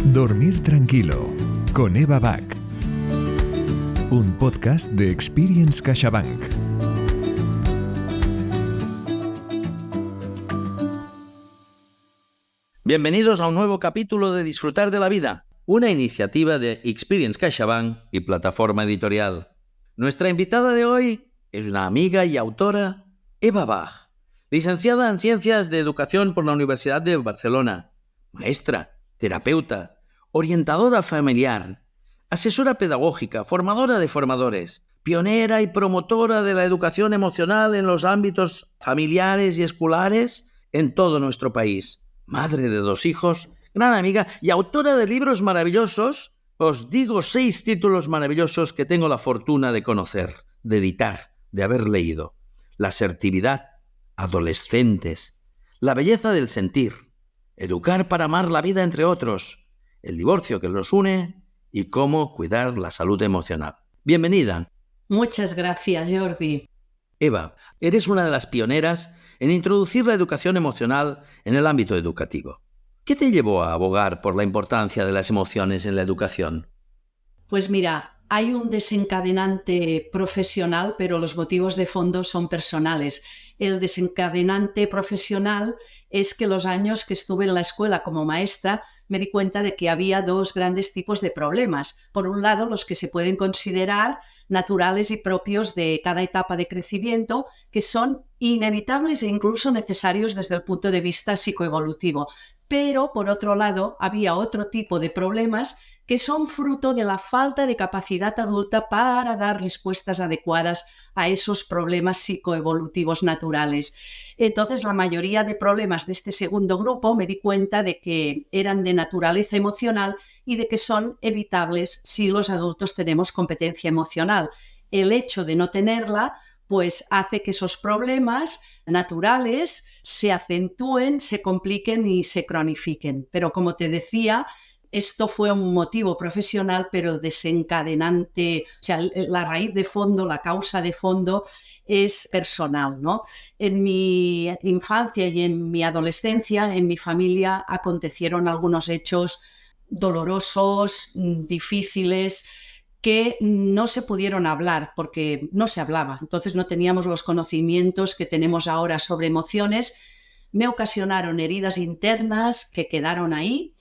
Dormir tranquilo con Eva Bach. Un podcast de Experience CaixaBank. Bienvenidos a un nuevo capítulo de Disfrutar de la Vida, una iniciativa de Experience CaixaBank y Plataforma Editorial. Nuestra invitada de hoy es una amiga y autora, Eva Bach, licenciada en Ciencias de Educación por la Universidad de Barcelona, maestra, terapeuta, orientadora familiar, asesora pedagógica, formadora de formadores, pionera y promotora de la educación emocional en los ámbitos familiares y escolares en todo nuestro país, madre de 2 hijos, gran amiga y autora de libros maravillosos. Os digo 6 títulos maravillosos que tengo la fortuna de conocer, de editar, de haber leído. La asertividad, adolescentes, la belleza del sentir, educar para amar la vida entre otros, el divorcio que los une y cómo cuidar la salud emocional. Bienvenida. Muchas gracias, Jordi. Eva, eres una de las pioneras en introducir la educación emocional en el ámbito educativo. ¿Qué te llevó a abogar por la importancia de las emociones en la educación? Pues mira, hay un desencadenante profesional, pero los motivos de fondo son personales. El desencadenante profesional es que los años que estuve en la escuela como maestra me di cuenta de que había 2 grandes tipos de problemas. Por un lado, los que se pueden considerar naturales y propios de cada etapa de crecimiento, que son inevitables e incluso necesarios desde el punto de vista psicoevolutivo. Pero, por otro lado, había otro tipo de problemas que son fruto de la falta de capacidad adulta para dar respuestas adecuadas a esos problemas psicoevolutivos naturales. Entonces, la mayoría de problemas de este segundo grupo me di cuenta de que eran de naturaleza emocional y de que son evitables si los adultos tenemos competencia emocional. El hecho de no tenerla, pues hace que esos problemas naturales se acentúen, se compliquen y se cronifiquen. Pero como te decía, esto fue un motivo profesional, pero desencadenante, o sea, la raíz de fondo, la causa de fondo es personal, ¿no? En mi infancia y en mi adolescencia, en mi familia, acontecieron algunos hechos dolorosos, difíciles, que no se pudieron hablar porque no se hablaba. Entonces no teníamos los conocimientos que tenemos ahora sobre emociones. Me ocasionaron heridas internas que quedaron ahí.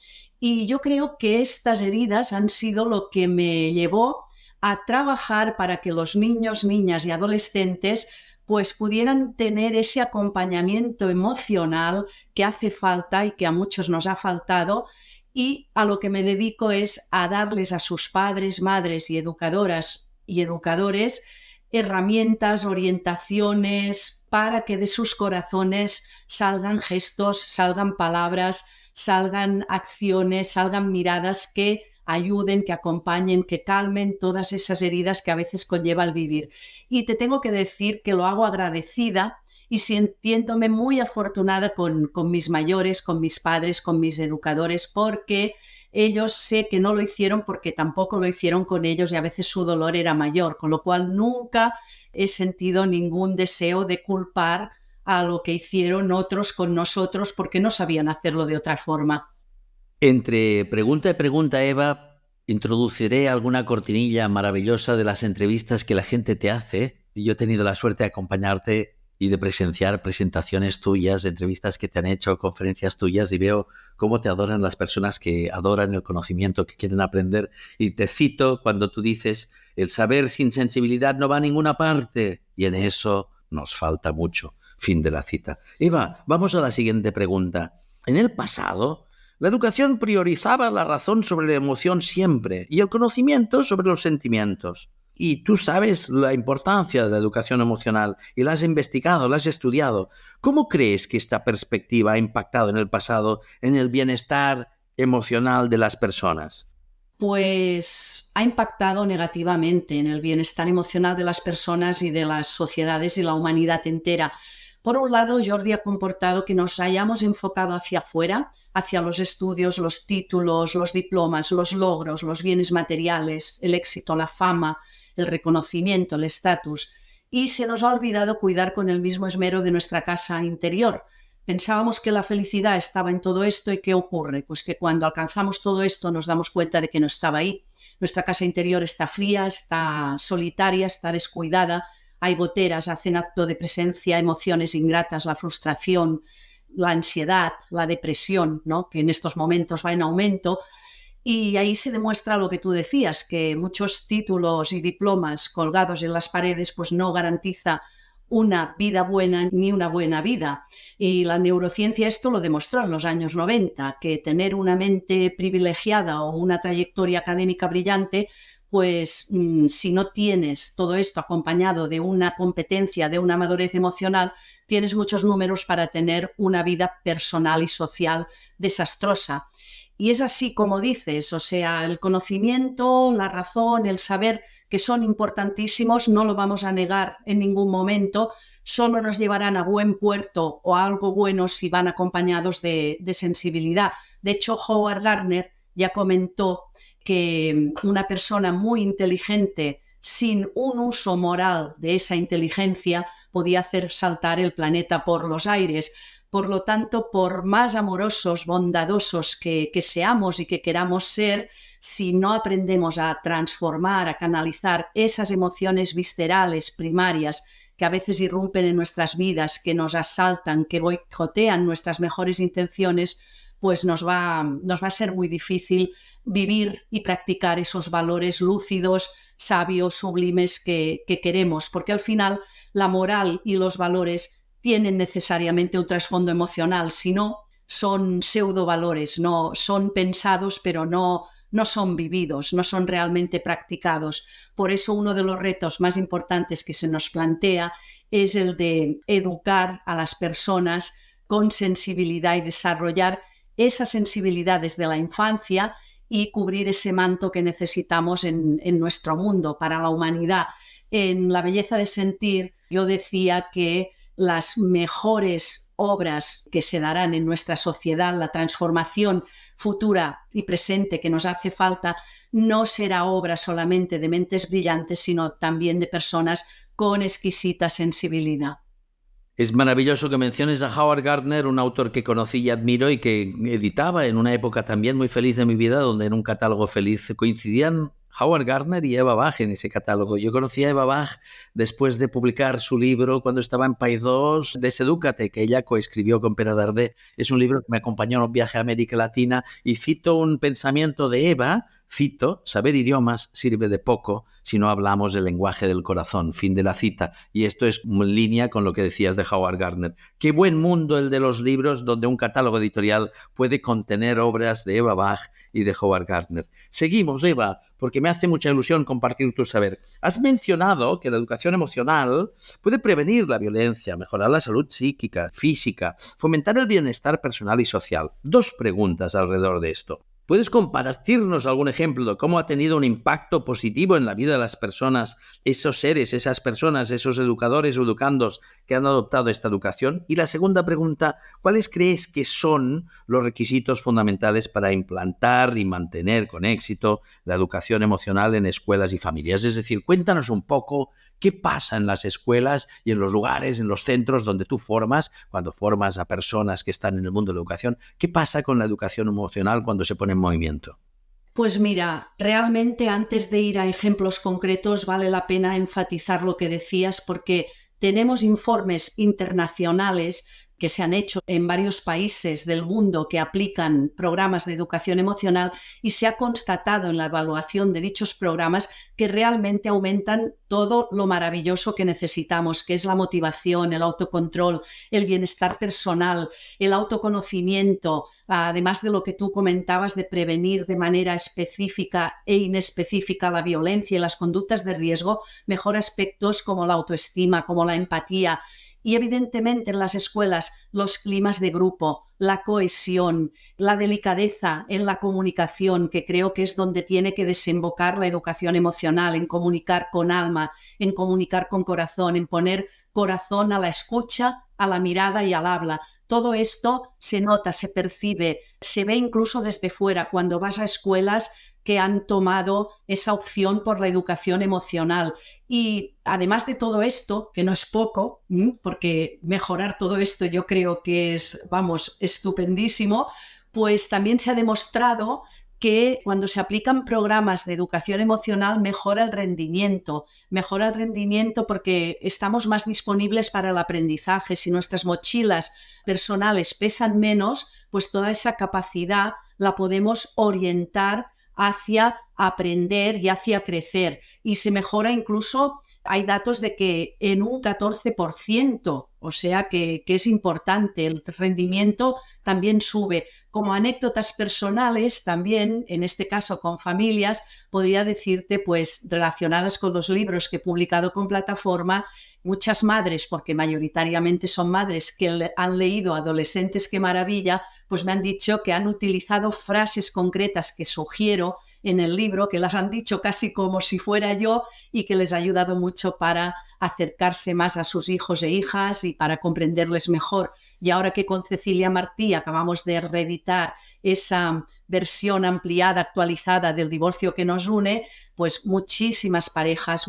Y yo creo que estas heridas han sido lo que me llevó a trabajar para que los niños, niñas y adolescentes pues pudieran tener ese acompañamiento emocional que hace falta y que a muchos nos ha faltado, y a lo que me dedico es a darles a sus padres, madres y educadoras y educadores herramientas, orientaciones para que de sus corazones salgan gestos, salgan palabras, salgan acciones, salgan miradas que ayuden, que acompañen, que calmen todas esas heridas que a veces conlleva el vivir. Y te tengo que decir que lo hago agradecida y sintiéndome muy afortunada con mis mayores, con mis padres, con mis educadores, porque ellos sé que no lo hicieron porque tampoco lo hicieron con ellos y a veces su dolor era mayor, con lo cual nunca he sentido ningún deseo de culpar a lo que hicieron otros con nosotros porque no sabían hacerlo de otra forma. Entre pregunta y pregunta, Eva, introduciré alguna cortinilla maravillosa de las entrevistas que la gente te hace. Yo he tenido la suerte de acompañarte y de presenciar presentaciones tuyas, entrevistas que te han hecho, conferencias tuyas, y veo cómo te adoran las personas que adoran el conocimiento, que quieren aprender. Y te cito cuando tú dices, el saber sin sensibilidad no va a ninguna parte, y en eso nos falta mucho. Fin de la cita. Eva, vamos a la siguiente pregunta. En el pasado, la educación priorizaba la razón sobre la emoción siempre y el conocimiento sobre los sentimientos. Y tú sabes la importancia de la educación emocional y la has investigado, la has estudiado. ¿Cómo crees que esta perspectiva ha impactado en el pasado en el bienestar emocional de las personas? Pues ha impactado negativamente en el bienestar emocional de las personas y de las sociedades y la humanidad entera. Por un lado, Jordi, ha comportado que nos hayamos enfocado hacia afuera, hacia los estudios, los títulos, los diplomas, los logros, los bienes materiales, el éxito, la fama, el reconocimiento, el estatus, y se nos ha olvidado cuidar con el mismo esmero de nuestra casa interior, Pensábamos que la felicidad estaba en todo esto, y ¿qué ocurre? Pues que cuando alcanzamos todo esto nos damos cuenta de que no estaba ahí. Nuestra casa interior está fría, está solitaria, está descuidada, hay goteras, hacen acto de presencia, emociones ingratas, la frustración, la ansiedad, la depresión, ¿no? Que en estos momentos va en aumento. Y ahí se demuestra lo que tú decías, que muchos títulos y diplomas colgados en las paredes pues no garantiza una vida buena ni una buena vida. Y la neurociencia esto lo demostró en los años 90, que tener una mente privilegiada o una trayectoria académica brillante, pues si no tienes todo esto acompañado de una competencia, de una madurez emocional, tienes muchos números para tener una vida personal y social desastrosa. Y es así como dices, o sea, el conocimiento, la razón, el saber que son importantísimos, no lo vamos a negar en ningún momento, solo nos llevarán a buen puerto o a algo bueno si van acompañados de sensibilidad. De hecho, Howard Gardner ya comentó que una persona muy inteligente sin un uso moral de esa inteligencia podía hacer saltar el planeta por los aires. Por lo tanto, por más amorosos, bondadosos que seamos y que queramos ser, si no aprendemos a transformar, a canalizar esas emociones viscerales, primarias, que a veces irrumpen en nuestras vidas, que nos asaltan, que boicotean nuestras mejores intenciones, pues nos va a ser muy difícil vivir y practicar esos valores lúcidos, sabios, sublimes que queremos, porque al final la moral y los valores tienen necesariamente un trasfondo emocional, si no son pseudovalores, no son pensados pero no son vividos, no son realmente practicados. Por eso uno de los retos más importantes que se nos plantea es el de educar a las personas con sensibilidad y desarrollar esa sensibilidad desde la infancia y cubrir ese manto que necesitamos en nuestro mundo para la humanidad. En La belleza de sentir yo decía que las mejores obras que se darán en nuestra sociedad, la transformación futura y presente que nos hace falta, no será obra solamente de mentes brillantes, sino también de personas con exquisita sensibilidad. Es maravilloso que menciones a Howard Gardner, un autor que conocí y admiro y que editaba en una época también muy feliz de mi vida, donde en un catálogo feliz coincidían Howard Gardner y Eva Bach en ese catálogo. Yo conocí a Eva Bach después de publicar su libro cuando estaba en Paidós, Desedúcate, que ella coescribió con Pere Dardé. Es un libro que me acompañó en un viaje a América Latina y cito un pensamiento de Eva, cito, saber idiomas sirve de poco si no hablamos el lenguaje del corazón, fin de la cita. Y esto es en línea con lo que decías de Howard Gardner. Qué buen mundo el de los libros donde un catálogo editorial puede contener obras de Eva Bach y de Howard Gardner. Seguimos, Eva, porque me hace mucha ilusión compartir tu saber. Has mencionado que la educación emocional puede prevenir la violencia, mejorar la salud psíquica, física, fomentar el bienestar personal y social. Dos preguntas alrededor de esto. ¿Puedes compartirnos algún ejemplo de cómo ha tenido un impacto positivo en la vida de las personas, esos seres, esas personas, esos educadores o educandos que han adoptado esta educación? Y la segunda pregunta, ¿cuáles crees que son los requisitos fundamentales para implantar y mantener con éxito la educación emocional en escuelas y familias? Es decir, cuéntanos un poco qué pasa en las escuelas y en los lugares, en los centros donde tú formas, cuando formas a personas que están en el mundo de la educación. ¿Qué pasa con la educación emocional cuando se pone en movimiento? Pues mira, realmente antes de ir a ejemplos concretos vale la pena enfatizar lo que decías, porque tenemos informes internacionales que se han hecho en varios países del mundo que aplican programas de educación emocional y se ha constatado en la evaluación de dichos programas que realmente aumentan todo lo maravilloso que necesitamos, que es la motivación, el autocontrol, el bienestar personal, el autoconocimiento, además de lo que tú comentabas de prevenir de manera específica e inespecífica la violencia y las conductas de riesgo, mejor aspectos como la autoestima, como la empatía. Y evidentemente en las escuelas los climas de grupo, la cohesión, la delicadeza en la comunicación, que creo que es donde tiene que desembocar la educación emocional, en comunicar con alma, en comunicar con corazón, en poner corazón a la escucha, a la mirada y al habla. Todo esto se nota, se percibe, se ve incluso desde fuera cuando vas a escuelas que han tomado esa opción por la educación emocional. Y además de todo esto, que no es poco, porque mejorar todo esto yo creo que es, estupendísimo, pues también se ha demostrado que cuando se aplican programas de educación emocional mejora el rendimiento porque estamos más disponibles para el aprendizaje. Si nuestras mochilas personales pesan menos, pues toda esa capacidad la podemos orientar hacia aprender y hacia crecer. Y se mejora incluso, hay datos de que en un 14%, o sea que es importante, el rendimiento también sube. Como anécdotas personales, también, en este caso con familias, podría decirte, pues relacionadas con los libros que he publicado con Plataforma, muchas madres, porque mayoritariamente son madres que han leído Adolescentes, qué maravilla, pues me han dicho que han utilizado frases concretas que sugiero en el libro, que las han dicho casi como si fuera yo y que les ha ayudado mucho para acercarse más a sus hijos e hijas y para comprenderles mejor. Y ahora que con Cecilia Martí acabamos de reeditar esa versión ampliada, actualizada del divorcio que nos une, pues muchísimas parejas,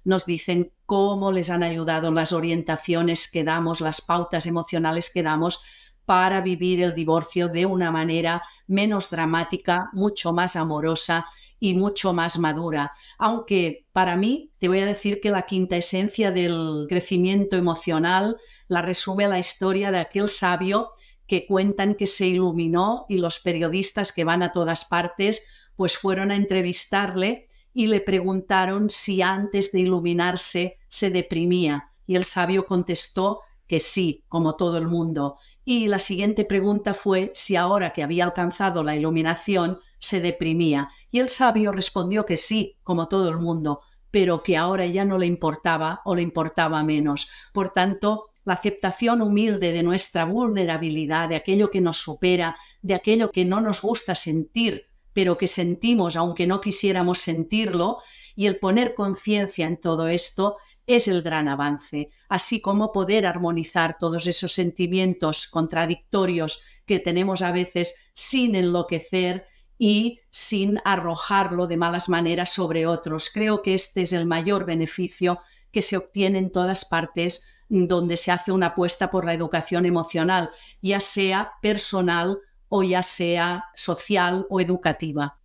nos dicen cómo les han ayudado las orientaciones que damos, las pautas emocionales que damos para vivir el divorcio de una manera menos dramática, mucho más amorosa y mucho más madura. Aunque para mí, te voy a decir que la quinta esencia del crecimiento emocional la resume la historia de aquel sabio que cuentan que se iluminó y los periodistas que van a todas partes pues fueron a entrevistarle y le preguntaron si antes de iluminarse se deprimía. Y el sabio contestó que sí, como todo el mundo. Y la siguiente pregunta fue si ahora que había alcanzado la iluminación se deprimía. Y el sabio respondió que sí, como todo el mundo, pero que ahora ya no le importaba o le importaba menos. Por tanto, la aceptación humilde de nuestra vulnerabilidad, de aquello que nos supera, de aquello que no nos gusta sentir, pero que sentimos aunque no quisiéramos sentirlo, y el poner conciencia en todo esto es el gran avance, así como poder armonizar todos esos sentimientos contradictorios que tenemos a veces sin enloquecer y sin arrojarlo de malas maneras sobre otros. Creo que este es el mayor beneficio que se obtiene en todas partes donde se hace una apuesta por la educación emocional, ya sea personal o ya sea social o educativa.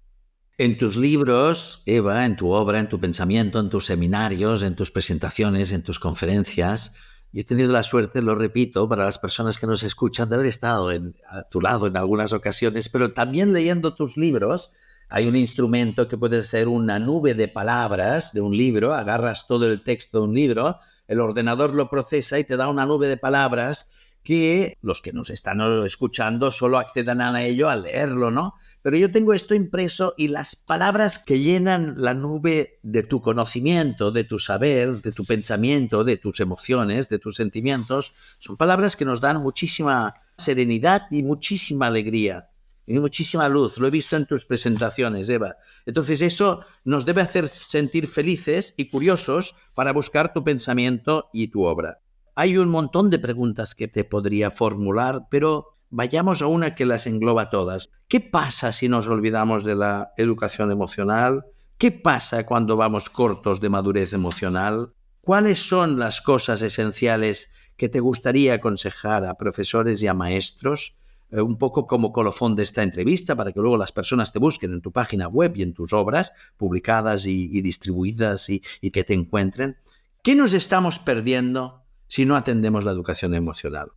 En tus libros, Eva, en tu obra, en tu pensamiento, en tus seminarios, en tus presentaciones, en tus conferencias, yo he tenido la suerte, lo repito, para las personas que nos escuchan, de haber estado a tu lado en algunas ocasiones, pero también leyendo tus libros. Hay un instrumento que puede ser una nube de palabras de un libro, agarras todo el texto de un libro, el ordenador lo procesa y te da una nube de palabras que los que nos están escuchando solo accedan a ello al leerlo, ¿no? Pero yo tengo esto impreso y las palabras que llenan la nube de tu conocimiento, de tu saber, de tu pensamiento, de tus emociones, de tus sentimientos, son palabras que nos dan muchísima serenidad y muchísima alegría y muchísima luz. Lo he visto en tus presentaciones, Eva. Entonces eso nos debe hacer sentir felices y curiosos para buscar tu pensamiento y tu obra. Hay un montón de preguntas que te podría formular, pero vayamos a una que las engloba todas. ¿Qué pasa si nos olvidamos de la educación emocional? ¿Qué pasa cuando vamos cortos de madurez emocional? ¿Cuáles son las cosas esenciales que te gustaría aconsejar a profesores y a maestros? Un poco como colofón de esta entrevista, para que luego las personas te busquen en tu página web y en tus obras publicadas y distribuidas y que te encuentren. ¿Qué nos estamos perdiendo si no atendemos la educación emocional?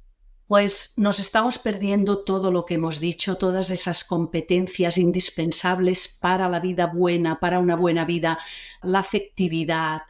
Pues nos estamos perdiendo todo lo que hemos dicho, todas esas competencias indispensables para la vida buena, para una buena vida, la afectividad,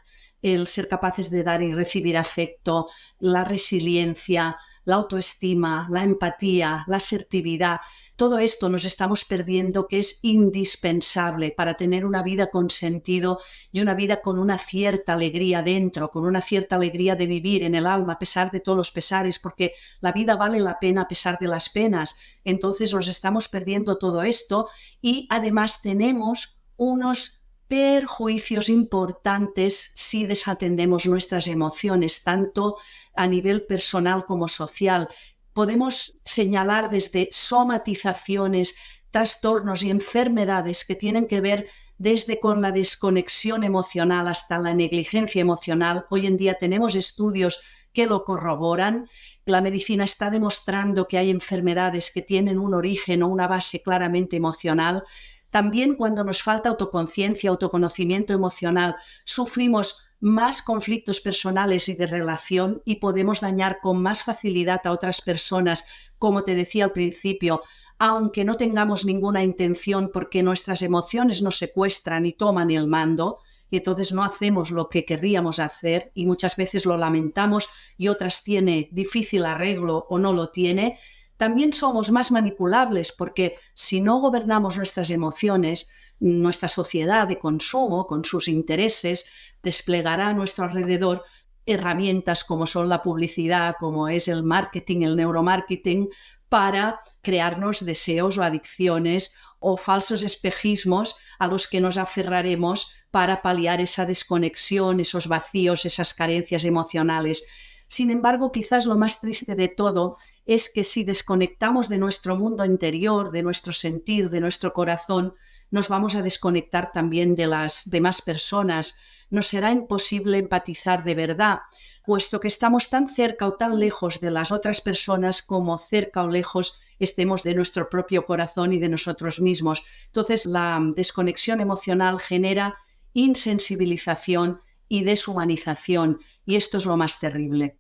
el ser capaces de dar y recibir afecto, la resiliencia, la autoestima, la empatía, la asertividad. Todo esto nos estamos perdiendo, que es indispensable para tener una vida con sentido y una vida con una cierta alegría dentro, con una cierta alegría de vivir en el alma a pesar de todos los pesares, porque la vida vale la pena a pesar de las penas. Entonces nos estamos perdiendo todo esto y además tenemos unos perjuicios importantes si desatendemos nuestras emociones, tanto a nivel personal como social. Podemos señalar desde somatizaciones, trastornos y enfermedades que tienen que ver desde con la desconexión emocional hasta la negligencia emocional. Hoy en día tenemos estudios que lo corroboran. La medicina está demostrando que hay enfermedades que tienen un origen o una base claramente emocional. También cuando nos falta autoconciencia, autoconocimiento emocional, sufrimos más conflictos personales y de relación y podemos dañar con más facilidad a otras personas, como te decía al principio, aunque no tengamos ninguna intención, porque nuestras emociones nos secuestran y toman el mando, y entonces no hacemos lo que querríamos hacer y muchas veces lo lamentamos y otras tiene difícil arreglo o no lo tiene. También somos más manipulables porque si no gobernamos nuestras emociones, nuestra sociedad de consumo, con sus intereses, desplegará a nuestro alrededor herramientas como son la publicidad, como es el marketing, el neuromarketing, para crearnos deseos o adicciones o falsos espejismos a los que nos aferraremos para paliar esa desconexión, esos vacíos, esas carencias emocionales. Sin embargo, quizás lo más triste de todo es que si desconectamos de nuestro mundo interior, de nuestro sentir, de nuestro corazón, nos vamos a desconectar también de las demás personas. Nos será imposible empatizar de verdad, puesto que estamos tan cerca o tan lejos de las otras personas como cerca o lejos estemos de nuestro propio corazón y de nosotros mismos. Entonces, la desconexión emocional genera insensibilización y deshumanización, y esto es lo más terrible.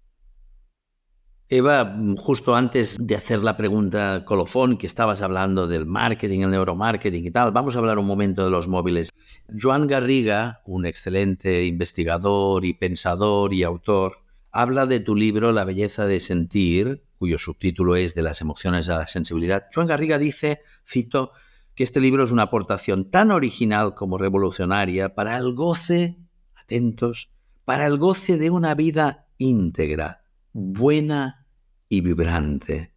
Eva, justo antes de hacer la pregunta colofón, que estabas hablando del marketing, el neuromarketing y tal, vamos a hablar un momento de los móviles. Joan Garriga, un excelente investigador y pensador y autor, habla de tu libro La belleza de sentir, cuyo subtítulo es De las emociones a la sensibilidad. Joan Garriga dice, cito, que este libro es una aportación tan original como revolucionaria para el goce, atentos, para el goce de una vida íntegra, buena y vibrante.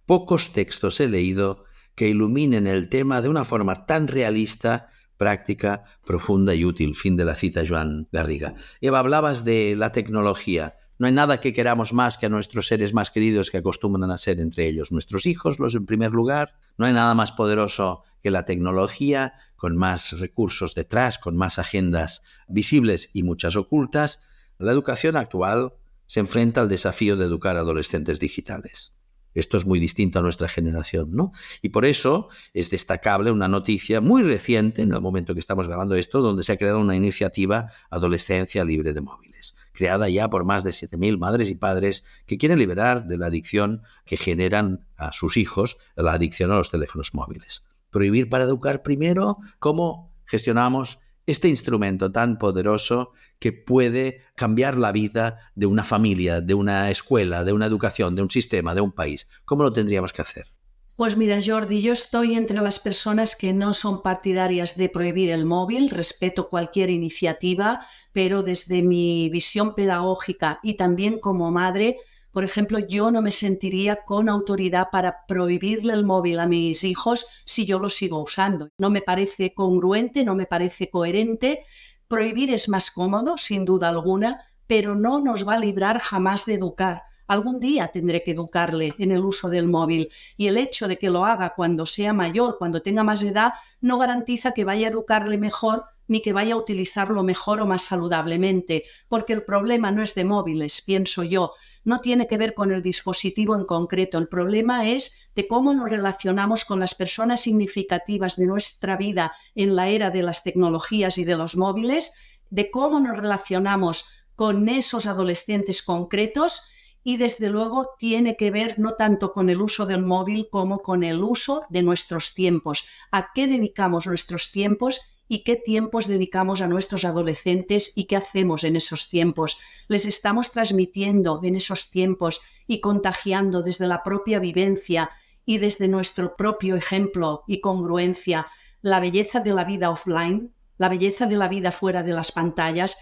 Pocos textos he leído que iluminen el tema de una forma tan realista, práctica, profunda y útil. Fin de la cita, Joan Garriga. Eva, hablabas de la tecnología. No hay nada que queramos más que a nuestros seres más queridos que acostumbran a ser entre ellos nuestros hijos, los en primer lugar. No hay nada más poderoso que la tecnología, con más recursos detrás, con más agendas visibles y muchas ocultas. La educación actual se enfrenta al desafío de educar a adolescentes digitales. Esto es muy distinto a nuestra generación, ¿no? Y por eso es destacable una noticia muy reciente, en el momento que estamos grabando esto, donde se ha creado una iniciativa Adolescencia Libre de Móviles, creada ya por más de 7.000 madres y padres que quieren liberar de la adicción que generan a sus hijos, la adicción a los teléfonos móviles. Prohibir para educar primero, ¿cómo gestionamos este instrumento tan poderoso que puede cambiar la vida de una familia, de una escuela, de una educación, de un sistema, de un país? ¿Cómo lo tendríamos que hacer? Pues mira, Jordi, yo estoy entre las personas que no son partidarias de prohibir el móvil, respeto cualquier iniciativa, pero desde mi visión pedagógica y también como madre, por ejemplo, yo no me sentiría con autoridad para prohibirle el móvil a mis hijos si yo lo sigo usando. No me parece congruente, no me parece coherente. Prohibir es más cómodo, sin duda alguna, pero no nos va a librar jamás de educar. Algún día tendré que educarle en el uso del móvil y el hecho de que lo haga cuando sea mayor, cuando tenga más edad, no garantiza que vaya a educarle mejor ni que vaya a utilizarlo mejor o más saludablemente, porque el problema no es de móviles, pienso yo, no tiene que ver con el dispositivo en concreto, el problema es de cómo nos relacionamos con las personas significativas de nuestra vida en la era de las tecnologías y de los móviles, de cómo nos relacionamos con esos adolescentes concretos. Y desde luego tiene que ver no tanto con el uso del móvil como con el uso de nuestros tiempos. ¿A qué dedicamos nuestros tiempos y qué tiempos dedicamos a nuestros adolescentes y qué hacemos en esos tiempos? ¿Les estamos transmitiendo en esos tiempos y contagiando desde la propia vivencia y desde nuestro propio ejemplo y congruencia la belleza de la vida offline, la belleza de la vida fuera de las pantallas?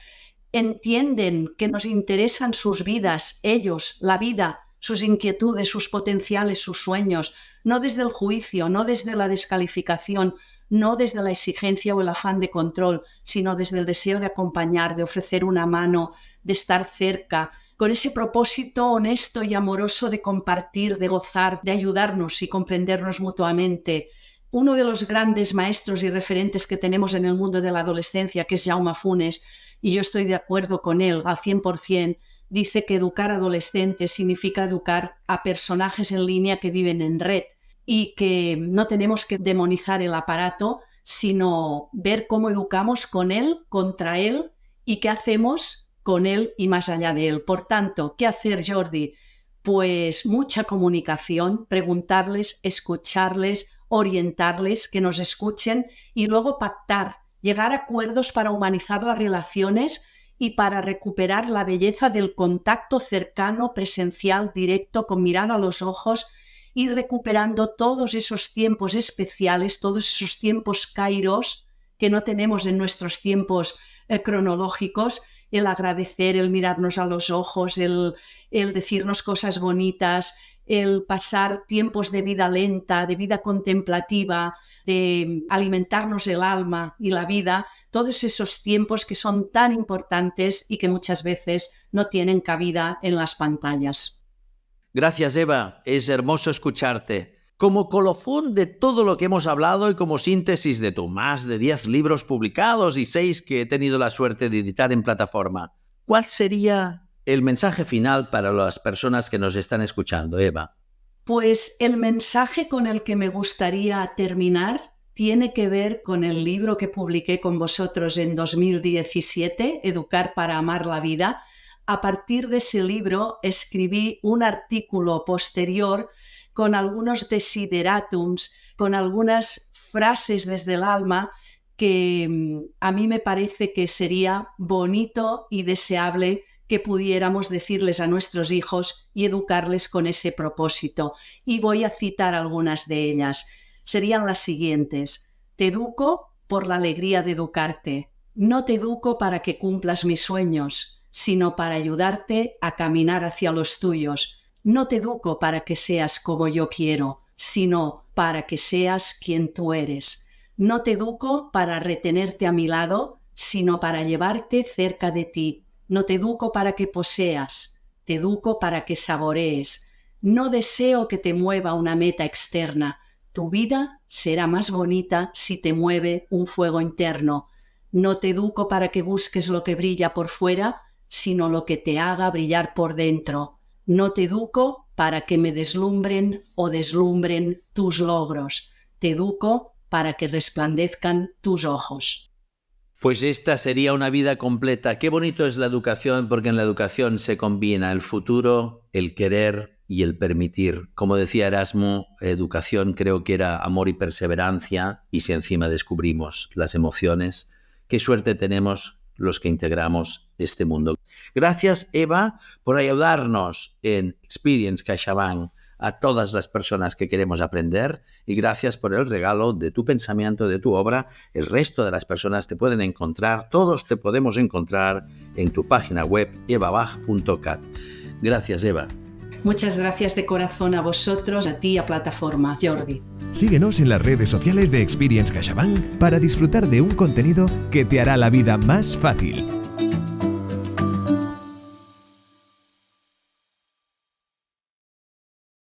¿Entienden que nos interesan sus vidas, ellos, la vida, sus inquietudes, sus potenciales, sus sueños? no desde el juicio, no desde la descalificación, no desde la exigencia o el afán de control, sino desde el deseo de acompañar, de ofrecer una mano, de estar cerca, con ese propósito honesto y amoroso de compartir, de gozar, de ayudarnos y comprendernos mutuamente. Uno de los grandes maestros y referentes que tenemos en el mundo de la adolescencia, que es Jaume Funes, y yo estoy de acuerdo con él al 100%, dice que educar adolescentes significa educar a personajes en línea que viven en red y que no tenemos que demonizar el aparato, sino ver cómo educamos con él, contra él y qué hacemos con él y más allá de él. Por tanto, ¿qué hacer, Jordi? Pues mucha comunicación, preguntarles, escucharles, orientarles, que nos escuchen y luego pactar, llegar a acuerdos para humanizar las relaciones y para recuperar la belleza del contacto cercano, presencial, directo, con mirada a los ojos, y recuperando todos esos tiempos especiales, todos esos tiempos kairos que no tenemos en nuestros tiempos cronológicos, el agradecer, el mirarnos a los ojos, el decirnos cosas bonitas, el pasar tiempos de vida lenta, de vida contemplativa, de alimentarnos el alma y la vida, todos esos tiempos que son tan importantes y que muchas veces no tienen cabida en las pantallas. Gracias, Eva. Es hermoso escucharte. Como colofón de todo lo que hemos hablado y como síntesis de tus más de 10 libros publicados y 6 que he tenido la suerte de editar en plataforma, ¿cuál sería el mensaje final para las personas que nos están escuchando, Eva? Pues el mensaje con el que me gustaría terminar tiene que ver con el libro que publiqué con vosotros en 2017, Educar para amar la vida. A partir de ese libro escribí un artículo posterior con algunos desiderátums, con algunas frases desde el alma que a mí me parece que sería bonito y deseable que pudiéramos decirles a nuestros hijos y educarles con ese propósito. Y voy a citar algunas de ellas. Serían las siguientes. Te educo por la alegría de educarte. No te educo para que cumplas mis sueños, sino para ayudarte a caminar hacia los tuyos. No te educo para que seas como yo quiero, sino para que seas quien tú eres. No te educo para retenerte a mi lado, sino para llevarte cerca de ti. No te educo para que poseas, te educo para que saborees. No deseo que te mueva una meta externa. Tu vida será más bonita si te mueve un fuego interno. No te educo para que busques lo que brilla por fuera, sino lo que te haga brillar por dentro. No te educo para que me deslumbren o deslumbren tus logros. Te educo para que resplandezcan tus ojos. Pues esta sería una vida completa. Qué bonito es la educación, porque en la educación se combina el futuro, el querer y el permitir. Como decía Erasmo, educación creo que era amor y perseverancia, y si encima descubrimos las emociones, qué suerte tenemos los que integramos este mundo. Gracias, Eva, por ayudarnos en Experience CaixaBank a todas las personas que queremos aprender, y gracias por el regalo de tu pensamiento, de tu obra. El resto de las personas te pueden encontrar, todos te podemos encontrar en tu página web evabach.cat. Gracias, Eva. Muchas gracias de corazón a vosotros, a ti y a Plataforma, Jordi. Síguenos en las redes sociales de Experience CaixaBank para disfrutar de un contenido que te hará la vida más fácil.